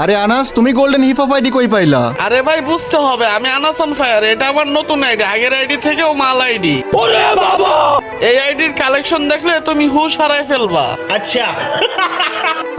আরে আনাস, তুমি golden hip hop ID কই পাইলা? আরে ভাই বুঝতে হবে, আমি আনাস অন ফায়ার, এটা আমার নতুন আইডি, আগের আইডি থেকেও মাল আইডি। ওরে বাবা, এই আইডির কালেকশন দেখলে তুমি হুশ হারায় ফেলবা। अच्छा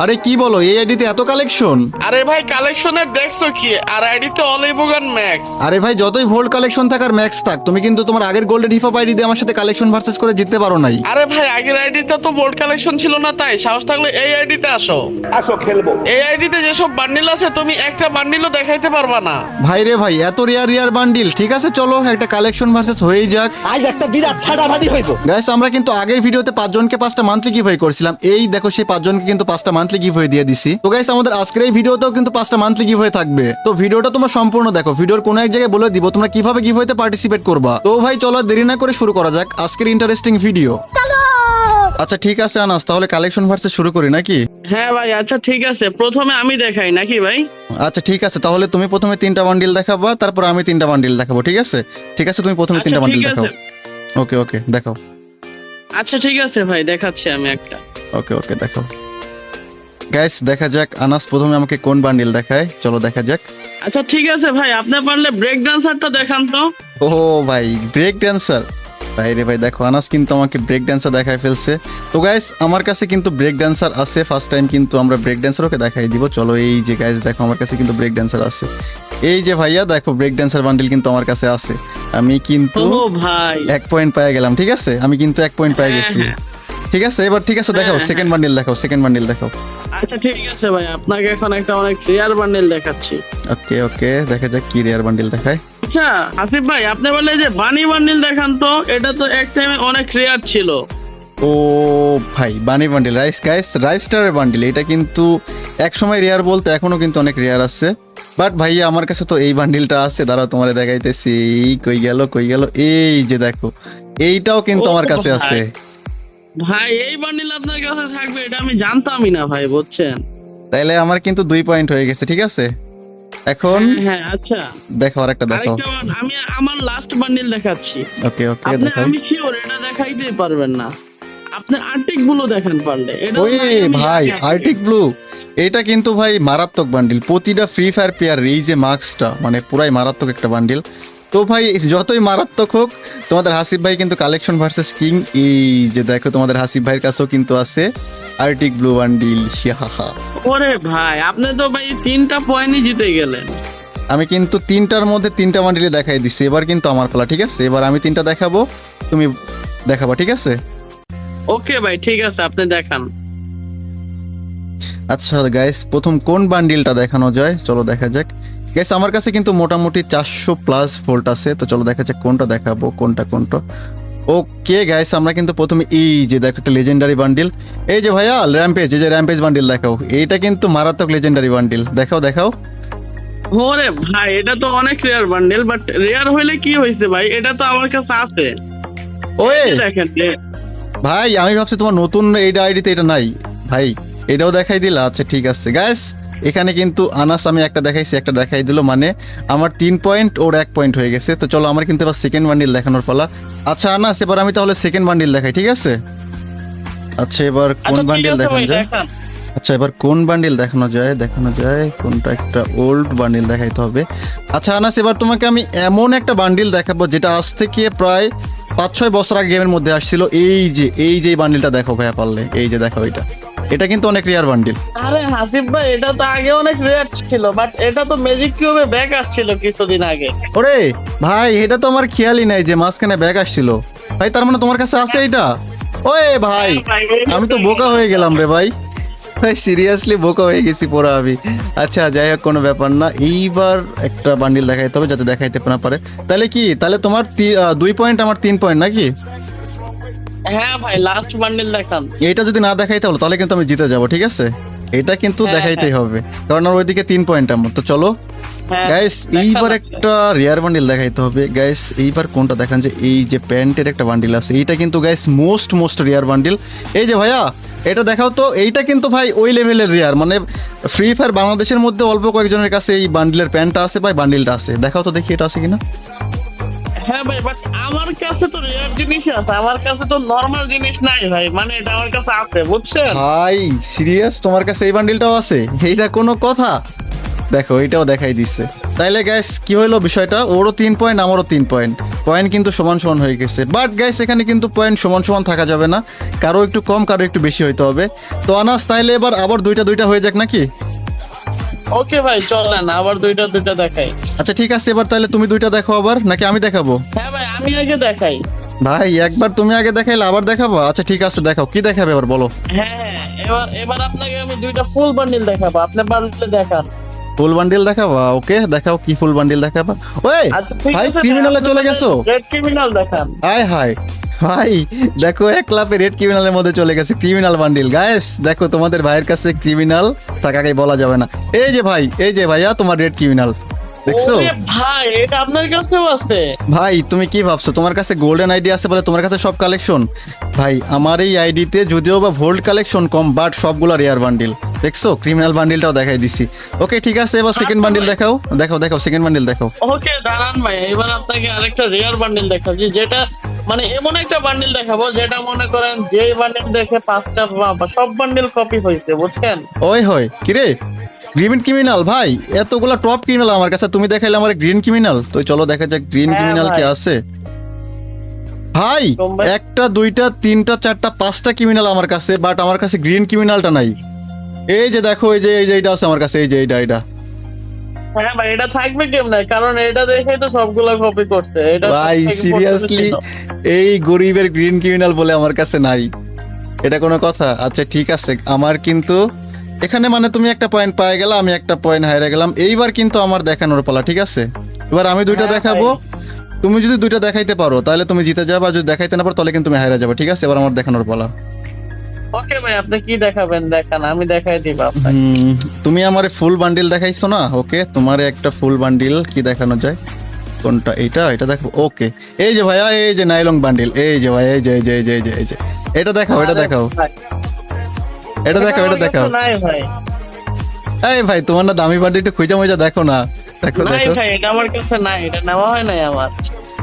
আরে কি বলো, এই আইডিতে এত কালেকশন? আরে ভাই কালেকশনের দেখছো কি, আর আইডিতে অলিভগান ম্যাক্স। আরে ভাই, যতই ভোল্ট কালেকশন থাক আর ম্যাক্স থাক, তুমি কিন্তু তোমার আগের গোল্ডেন হিপ হপ আইডি দিয়ে আমার সাথে কালেকশন ভার্সেস করে জিততে পারো নাই। আরে ভাই আগের আইডিতে তো বোর্ড কালেকশন ছিল না, তাই সাহস থাকলে এই আইডিতে আসো। আসো খেলবো। এই আইডিতে যেসব বান্ডিল আছে তুমি একটা বান্ডিলও দেখাইতে পারবা না। ভাই রে ভাই, এত রিয়ার বান্ডিল। ঠিক আছে চলো একটা কালেকশন ভার্সেস হয়েই যাক। আজ একটা বিরাট ফাটাফাটি হইব। গাইস, আমরা কিন্তু আগের ভিডিওতে 5 জনকে 5টা মান্থলি গিভওয়ে করছিলাম। এই দেখো সেই 5 জনকে কিন্তু 5টা মান্থলি গিভওয়ে দিয়ে দিছি। তো গাইস, আমাদের আজকের এই ভিডিওতেও কিন্তু 5টা মান্থলি গিভওয়ে থাকবে। তো ভিডিওটা তোমরা সম্পূর্ণ দেখো, ভিডিওর কোনো এক জায়গায় বলে দিব তোমরা কিভাবে গিভওয়েতে পার্টিসিপেট করবা। তো ভাই চলো দেরি না করে শুরু করা যাক আজকের ইন্টারেস্টিং ভিডিও। আচ্ছা ঠিক আছে আনাস, তাহলে কালেকশন ভার্সেস শুরু করি নাকি? হ্যাঁ ভাই আচ্ছা ঠিক আছে, প্রথমে আমি দেখাই নাকি ভাই? আচ্ছা ঠিক আছে, তাহলে তুমি প্রথমে 3টা বান্ডিল দেখাবা, তারপর আমি 3টা বান্ডিল দেখাবো। ঠিক আছে ঠিক আছে, তুমি প্রথমে আচ্ছা, 3টা বান্ডিল ঠিক দেখাও। আছে। ওকে ওকে দেখাও। আচ্ছা ঠিক আছে ভাই, দেখাচ্ছি আমি একটা। ওকে ওকে দেখাও। গাইস দেখা যাক আনাস প্রথমে আমাকে কোন বান্ডিল দেখায়, চলো দেখা যাক। আচ্ছা ঠিক আছে ভাই, আপনি পারলে ব্রেক ডান্সারটা দেখান তো। ও ভাই, ব্রেক ড্যান্সার। ভাই রে ভাই, দেখো আনাস কিন্তু আমাকে ব্রেক ড্যান্সার দেখায় ফেলছে। তো গাইস আমার কাছে কিন্তু ব্রেক ড্যান্সার আছে, ফার্স্ট টাইম কিন্তু আমরা ব্রেক ড্যান্সার ওকে দেখাই দিব। চলো এই যে গাইস দেখো আমার কাছে কিন্তু ব্রেক ড্যান্সার আছে। এই যে ভাইয়া দেখো, ব্রেক ড্যান্সার বান্ডিল কিন্তু আমার কাছে আছে। আমি কিন্তু ও ভাই 1 পয়েন্ট পেয়ে গেলাম। ঠিক আছে, আমি কিন্তু 1 পয়েন্ট পেয়ে গেছি। হ্যাঁ। ঠিক আছে এবার ঠিক আছে দেখাও, হ্যাঁ, সেকেন্ড বান্ডিল দেখাও, সেকেন্ড বান্ডিল দেখাও। আচ্ছা ঠিক আছে ভাই, আপনাকে এখন একটা অনেক রেয়ার বান্ডেল দেখাচ্ছি। ওকে ওকে দেখা যাক কি রেয়ার বান্ডিল দেখায়। আচ্ছা আসিফ ভাই, আপনি বললে যে বানি বান্ডেল দেখান তো, এটা তো এক টাইমে অনেক রেয়ার ছিল। ও ভাই, বানি বান্ডিল, রাইস স্টারের বান্ডিল, এটা কিন্তু এক সময় রেয়ার বলতে এখনো কিন্তু অনেক রেয়ার আছে। বাট ভাইয়া আমার কাছে তো এই বান্ডিলটা আছে, দাঁড়াও তোমারে দেখাইতেছি। কই গেল, এই যে দেখো এইটাও কিন্তু ও আমার কাছে ভাই। আছে। ভাই এই বান্ডেল আপনার কাছে থাকবে এটা আমি জানতামই না ভাই, বুঝছেন? তাইলে আমার কিন্তু 2 পয়েন্ট হয়ে গেছে। ঠিক আছে এখন হ্যাঁ আচ্ছা, দেখো আরেকটা দেখাও। আরেকটা আমি আমার লাস্ট বান্ডেল দেখাচ্ছি। ওকে ওকে আপনি দেখাও। আমি শিওর এটা দেখাইতেই পারবেন না, আপনি আর্টিক গুলো দেখেন পারলে। এটা ওই ভাই আর্টিক ব্লু, এটা কিন্তু ভাই মারাত্মক বান্ডিল। প্রতিটা ফ্রি ফায়ার প্লেয়ার এই যে মার্কসটা মানে পুরাই মারাত্মক একটা বান্ডিল। তো ভাই যতই মারাত্মক হোক, তোমাদের হাসিব ভাই কিন্তু কালেকশন ভার্সেস কিং। এই যে দেখো তোমাদের হাসিব ভাইয়ের কাছেও কিন্তু আছে আর্টিক ব্লু বান্ডিল। ওরে ভাই আপনি তো ভাই 3টা পয়েন্টই জিতে গেলেন। আমি কিন্তু 3টার মধ্যে 3টা বান্ডিলে দেখাই দিচ্ছি। এবার কিন্তু আমার পালা। ঠিক আছে এবার আমি 3টা দেখাবো, তুমি দেখাবা। ঠিক আছে ওকে ভাই ঠিক আছে, আপনি দেখান। আচ্ছা গাইস, প্রথম কোন বান্ডিলটা দেখানো যায় চলো দেখা যাক। গাইস আমার কাছে কিন্তু মোটামুটি 400 প্লাস ভোল্ট আছে। তো চলো দেখা যাক কোনটা দেখাবো, কোনটা। ওকে গাইস, আমরা কিন্তু প্রথমে এই যে দেখো একটা লেজেন্ডারি বান্ডিল। এই যে ভাইয়া র্যাম্পেজ, এই যে র্যাম্পেজ বান্ডিল দেখাও। এইটা কিন্তু মারাত্মক লেজেন্ডারি বান্ডিল, দেখাও। ওরে ভাই এটা তো অনেক রেয়ার বান্ডেল, বাট রেয়ার হইলে কি হয়েছে ভাই, এটা তো আমার কাছে আছে। ওই এই দেখেন ভাই, আমি ভাবছি তোমার নতুন এইটা আইডিতে এটা নাই ভাই, এটাও দেখাই দিলা। আচ্ছা ঠিক আছে গাইস, এখানে কিন্তু আনাস আমি একটা দেখাইছি, একটা দেখাই দিল, মানে আমার 3 পয়েন্ট ওর 1 পয়েন্ট হয়ে গেছে। তো চলো আমার কিন্তু এবার সেকেন্ড বান্ডিল দেখানোর পালা। আচ্ছা আনাস, এবার আমি তাহলে সেকেন্ড বান্ডিল দেখাই। ঠিক আছে আচ্ছা এবার কোন বান্ডিল দেখানো যায়? আচ্ছা এবার কোন বান্ডিল দেখানো যায় কোনটা, একটা ওল্ড বান্ডিল দেখাইতে হবে। আচ্ছা আনাস, এবার তোমাকে আমি এমন একটা বান্ডিল দেখাবো যেটা আজ থেকে প্রায় 5-6 বছর আগে গেমের মধ্যে আসছিল। এই যে বান্ডিলটা দেখো ভাইয়া পারলে, এই যে দেখো এটা কিন্তু অনেক রেয়ার বান্ডিল। আরে হাসিফ ভাই এটা তো আগে অনেক রেয়ার ছিল, বাট এটা তো ম্যাজিক কিউবে ব্যাক আসছিল কিছুদিন আগে। ওরে ভাই, এটা তো আমার খেয়ালই নাই যে মাঝখানে ব্যাগ আসছিল ভাই। তার মানে তোমার কাছে আছে এটা? ওয়ে ভাই, আমি তো বোকা হয়ে গেলাম রে ভাই সিরিয়াসলি বোকা হয়ে গেছি পুরো আমি। আচ্ছা যাই হোক, কোনো ব্যাপার না। এইবার একটা বান্ডিল দেখাইতে হবে যাতে দেখাইতে না পারে। তাহলে তোমার 2 পয়েন্ট, আমার 3 পয়েন্ট নাকি? হ্যাঁ ভাই লাস্ট বান্ডেল দেখান। এটা যদি না দেখাইতে হলো তাহলে কিন্তু আমি জিতে যাব। ঠিক আছে এটা কিন্তু দেখাইতেই হবে, কারণ আমার ওইদিকে 3 পয়েন্ট আমার। তো চলো গাইস, এইবার একটা রেয়ার বান্ডিল দেখাইতে হবে। গাইস এইবার কোনটা দেখান, যে এই যে প্যান্টের একটা বান্ডিল আছে, এইটা কিন্তু গাইস মোস্ট রেয়ার বান্ডিল। এই যে ভাইয়া এটা দেখাও তো। এইটা কিন্তু ভাই ওই লেভেলের রেয়ার, মানে ফ্রি ফায়ার বাংলাদেশের মধ্যে অল্প কয়েকজনের কাছে এই বান্ডিলের প্যান্টটা আছে ভাই, বান্ডিলটা আছে। দেখাও তো দেখি এটা আছে কিনা। হ্যাঁ ভাই, বাট আমার কাছে তো রেয়ার জিনিস আছে, আমার কাছে তো নরমাল জিনিস নাই ভাই, মানে এটা আমার কাছে আছে বুঝছেন ভাই সিরিয়াস, তোমার কাছে এই বান্ডিলটাও আছে? এইটা কোনো কথা? দেখো এটাও দেখাই দিচ্ছে। তাইলে গ্যাস কি হলো বিষয়টা, ওরও 3 পয়েন্ট আমারও 3 পয়েন্ট, পয়েন্ট কিন্তু সমান সমান হয়ে গেছে। বাট গ্যাস এখানে কিন্তু পয়েন্ট সমান সমান থাকা যাবে না, কারো একটু কম কারো একটু বেশি হইতে হবে। তো আনাস তাইলে এবার আবার দুইটা হয়ে যাক নাকি? ওকে ভাই চলেন আবার দুইটা দেখাই। আচ্ছা ঠিক আছে, এবার তাহলে তুমি দুইটা দেখো আবার, নাকি আমি দেখাবো? হ্যাঁ ভাই আমি আগে দেখাই। ভাই একবার তুমি আগে দেখাইলে আবার দেখাবো? আচ্ছা ঠিক আছে, দেখাও, কি দেখাবে এবার বলো। হ্যাঁ এবার আপনাকে আমি দুইটা ফুল বান্ডিল দেখাবো, আপনি পারলে দেখান। ফুল বান্ডিল দেখাবা? ওকে দেখাও, কি ফুল বান্ডিল দেখাবা? ওই আচ্ছা ঠিক ভাই আছে, ক্রিমিনালে চলে গেছো? রেড ক্রিমিনাল দেখান। হাই হাই ভাই, দেখো এক ক্লাবে রেড ক্রিমিনালের মধ্যে চলে গেছে ক্রিমিনাল বান্ডিল। গাইস দেখো, তোমাদের ভাইয়ের কাছে ক্রিমিনাল থাকাকে বলা যাবে না। এই যে ভাই, এই যে ভাইয়া তোমার রেড ক্রিমিনাল, দেখছো? ওরে ভাই এটা আপনার কাছেও আছে? ভাই তুমি কি ভাবছো তোমার কাছে গোল্ডেন আইডি আছে বলে তোমার কাছে সব কালেকশন? ভাই আমার এই আইডিতে যদিও বা ভোল্ড কালেকশন কম, বাট সবগুলো রেয়ার বান্ডিল। দেখছো ক্রিমিনাল বান্ডিলটাও দেখাই দিছি। ওকে ঠিক আছে, এবার সেকেন্ড বান্ডিল দেখাও, দেখাও সেকেন্ড বান্ডিল দেখাও। ওকে দাঁড়ান ভাই, এবার আপনাকে আরেকটা রেয়ার বান্ডিল দেখাচ্ছি, যেটা মানে এমন একটা বান্ডিল দেখাবো যেটা মনে করেন যে বান্ডিল দেখে 5টা সব বান্ডিল কপি হয়েছে, বুঝছেন? ওই হয় কিরে গ্রিন ক্রিমিনাল? ভাই এতগুলা টপ ক্রিমিনাল আমার কাছে, তুমি দেখাইলে আমার গ্রিন ক্রিমিনাল। তো চলো দেখা যাক গ্রিন হ্যাঁ ক্রিমিনাল কি ভাই। আছে। ভাই তোমরা- 1টা 2টা 3টা 4টা 5টা ক্রিমিনাল আমার কাছে, বাট আমার কাছে গ্রিন ক্রিমিনালটা নাই। এই যে দেখো, এই যে এইটা আছে আমার কাছে, এই যে এইটা। হ্যাঁ ভাই এটা থাকবে কেমনে, কারণ এটা দেখে তো সবগুলা কপি করছে। এটা ভাই সবথেকে সিরিয়াসলি পছন্দের ছিল। এই গরিবের গ্রিন ক্রিমিনাল বলে আমার কাছে নাই, এটা কোনো কথা? আচ্ছা ঠিক আছে, আমার কিন্তু এখানে মানে তুমি একটা পয়েন্ট পাই গেলা, আমি একটা পয়েন্ট হারিয়ে গেলাম। এইবার কিন্তু আমার দেখানোর পালা, ঠিক আছে? এবার আমি দুইটা হ্যাঁ দেখাবো, তুমি যদি দুইটা দেখাইতে পারো তাহলে তুমি জিতে যাবে, আর যদি দেখাইতে না পারো তাহলে কিন্তু তুমি হারিয়ে যাবে, ঠিক আছে? এবার আমার দেখানোর পালা। ওকে ভাই আপনি কি দেখাবেন দেখান, আমি দেখাই দিব আপনাকে। তুমি আমারে ফুল বান্ডিল দেখাইছো না? ওকে তোমারে একটা ফুল বান্ডিল কি দেখানো যায়, কোনটা? এটা দেখো। ওকে এই যে ভাইয়া, এই যে নাইলং বান্ডিল, এই যে ভাই, এই যে এটা দেখাও, এটা দেখাও, ভাই, এটা দেখাও, এটা আমার দেখাও। কাছে নাই ভাই, এই ভাই তোমার না দামি বান্ডিল একটু খুঁজা মুজা দেখো না, দেখো নাই দেখো। ভাই এটা আমার কাছে নাই, এটা নেওয়া হয় নাই আমার।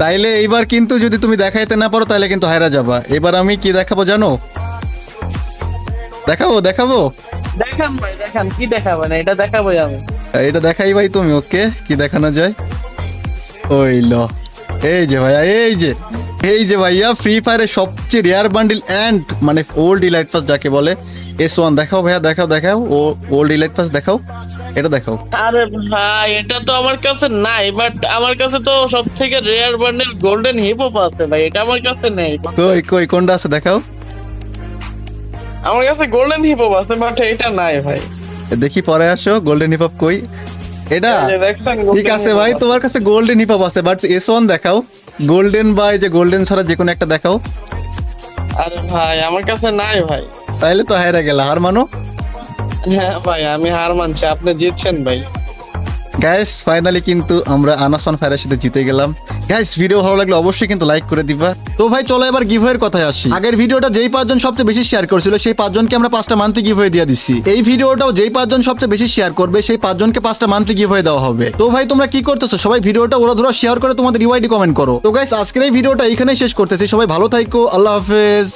তাইলে এইবার কিন্তু যদি তুমি দেখাইতে না পারো তাহলে কিন্তু হায়রা যাবা। এবার আমি কি দেখাবো জানো? দেখাবো দেখান ভাই দেখান, কি দেখাবেন? এটা দেখাবোই আমি। এটা দেখাই ভাই তুমি। ওকে কি দেখানো যায়? ওই লো, এই যে ভাইয়া, এই যে ভাইয়া ফ্রি ফায়ারের সবচেয়ে রেয়ার বান্ডিল এন্ড মানে ওল্ড ইলাইট পাস যাকে বলে, S1 দেখাও ভাইয়া, দেখাও ও ওল্ড ইলাইট পাস দেখাও, এটা দেখাও। আরে ভাই এটা তো আমার কাছে নাই, বাট আমার কাছে তো সব থেকে rare bundle golden hip hop আছে ভাই, এটা আমার কাছে নেই। কই কোনটা আছে দেখাও। আমার কাছে গোল্ডেন হিপ হপ আছে, বাট এটা নাই ভাই। দেখি পরে আসো, গোল্ডেন হিপ হপ কই? এটা এই যে দেখছেন, ঠিক golden আছে hip hop ভাই, আছে। তোমার কাছে গোল্ডেন হিপ হপ আছে, বাট S1 দেখাও। গোল্ডেন বা এই যে গোল্ডেন ছাড়া যে কোনো একটা দেখাও। আরে ভাই আমার কাছে নাই ভাই। তাইলে তো হায়রা গেলা, হার মানো। হ্যাঁ ভাই আমি হার মানছি, আপনি জিতছেন ভাই। গাইস ফাইনালি কিন্তু আমরা আনাসন ফায়ারের সাথে জিতে গেলাম। গাইস ভিডিও ভালো লাগলে অবশ্যই কিন্তু লাইক করে দিবা। তো ভাই চলো এবার গিভওয়ের কথায় আসি। আগের ভিডিওটা যেই 5 জন সবচেয়ে বেশি শেয়ার করেছিল সেই 5 জনকে আমরা 5টা মান্থলি গিভওয়ে দিয়ে দিচ্ছি। এই ভিডিওটাও যেই 5 জন সবচেয়ে বেশি শেয়ার করবে সেই 5 জনকে 5টা মান্থলি গিভওয়ে দেওয়া হবে। তো ভাই তোমরা কি করতেছো? সবাই ভিডিওটা ওরা শেয়ার করে তোমাদের রিওয়াইডি কমেন্ট করো। তো গাইস আজকের এই ভিডিওটা এখানেই শেষ করতেছি। সবাই ভালো থাকো, আল্লাহ হাফেজ।